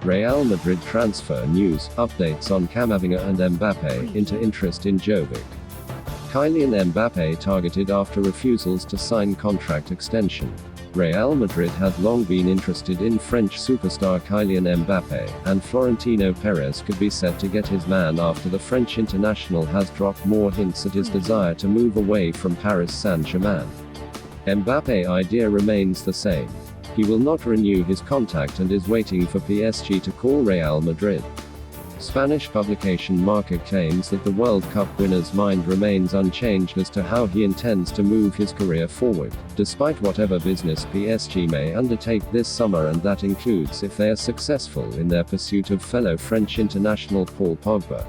Real Madrid transfer news, updates on Camavinga and Mbappe, into interest in Jovic. Kylian Mbappe targeted after refusals to sign contract extension. Real Madrid had long been interested in French superstar Kylian Mbappe, and Florentino Perez could be set to get his man after the French international has dropped more hints at his desire to move away from Paris Saint-Germain. Mbappe idea remains the same. He will not renew his contract and is waiting for PSG to call Real Madrid. Spanish publication Marca claims that the World Cup winner's mind remains unchanged as to how he intends to move his career forward, despite whatever business PSG may undertake this summer, and that includes if they are successful in their pursuit of fellow French international Paul Pogba.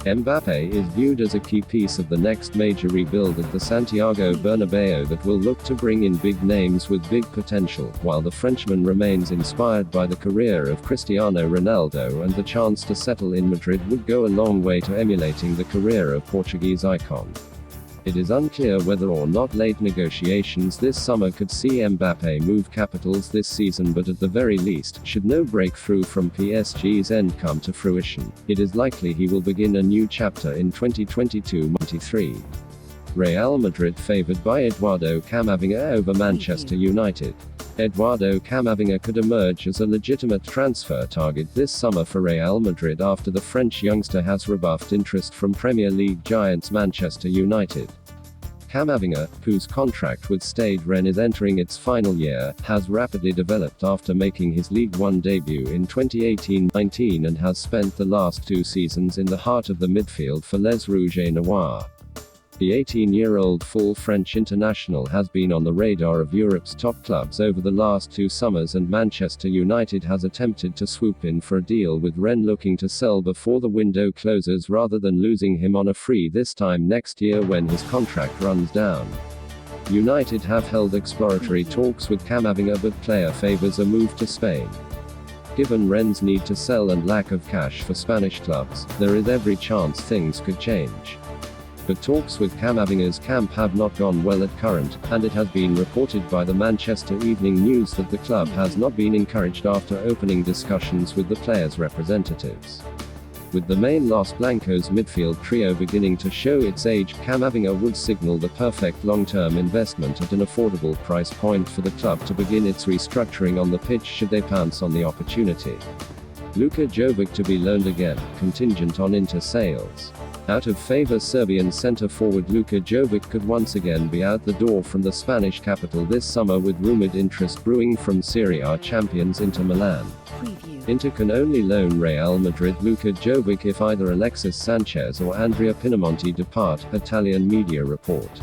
Mbappe is viewed as a key piece of the next major rebuild at the Santiago Bernabeu that will look to bring in big names with big potential, while the Frenchman remains inspired by the career of Cristiano Ronaldo, and the chance to settle in Madrid would go a long way to emulating the career of Portuguese icon. It is unclear whether or not late negotiations this summer could see Mbappe move capitals this season, but at the very least, should no breakthrough from PSG's end come to fruition, it is likely he will begin a new chapter in 2022-23. Real Madrid favored by Eduardo Camavinga over Manchester United. Eduardo Camavinga could emerge as a legitimate transfer target this summer for Real Madrid after the French youngster has rebuffed interest from Premier League giants Manchester United. Camavinga, whose contract with Stade Rennes is entering its final year, has rapidly developed after making his League One debut in 2018-19 and has spent the last 2 seasons in the heart of the midfield for Les Rouges et Noirs. The 18-year-old full French international has been on the radar of Europe's top clubs over the last 2 summers, and Manchester United has attempted to swoop in for a deal, with Rennes looking to sell before the window closes rather than losing him on a free this time next year when his contract runs down. United have held exploratory talks with Camavinga, but player favors a move to Spain. Given Rennes' need to sell and lack of cash for Spanish clubs, there is every chance things could change. But talks with Camavinga's camp have not gone well at current, and it has been reported by the Manchester Evening News that the club has not been encouraged after opening discussions with the players' representatives. With the main Los Blancos midfield trio beginning to show its age, Camavinga would signal the perfect long-term investment at an affordable price point for the club to begin its restructuring on the pitch should they pounce on the opportunity. Luka Jovic to be loaned again, contingent on Inter sales. Out of favor, Serbian centre-forward Luka Jovic could once again be out the door from the Spanish capital this summer, with rumored interest brewing from Serie A champions Inter Milan. Inter can only loan Real Madrid Luka Jovic if either Alexis Sanchez or Andrea Pinamonti depart, Italian media report.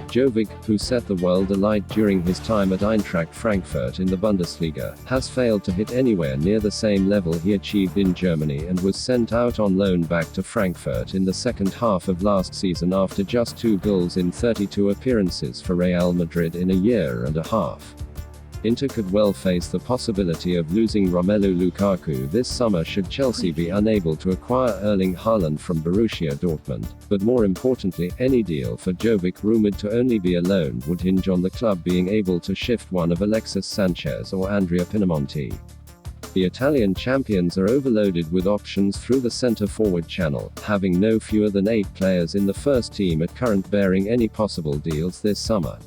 Jovic, who set the world alight during his time at Eintracht Frankfurt in the Bundesliga, has failed to hit anywhere near the same level he achieved in Germany, and was sent out on loan back to Frankfurt in the second half of last season after just 2 goals in 32 appearances for Real Madrid in a year and a half. Inter could well face the possibility of losing Romelu Lukaku this summer should Chelsea be unable to acquire Erling Haaland from Borussia Dortmund, but more importantly, any deal for Jovic, rumored to only be a loan, would hinge on the club being able to shift one of Alexis Sanchez or Andrea Pinamonti. The Italian champions are overloaded with options through the centre-forward channel, having no fewer than 8 players in the first team at current, bearing any possible deals this summer.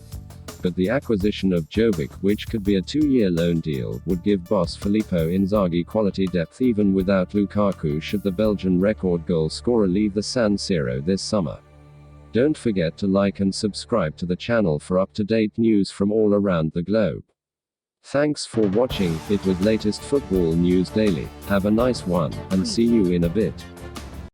But the acquisition of Jovic, which could be a 2-year loan deal, would give boss Filippo Inzaghi quality depth even without Lukaku should the Belgian record goal scorer leave the San Siro this summer. Don't forget to like and subscribe to the channel for up-to-date news from all around the globe. Thanks for watching. It was latest football news daily. Have a nice one, and see you in a bit.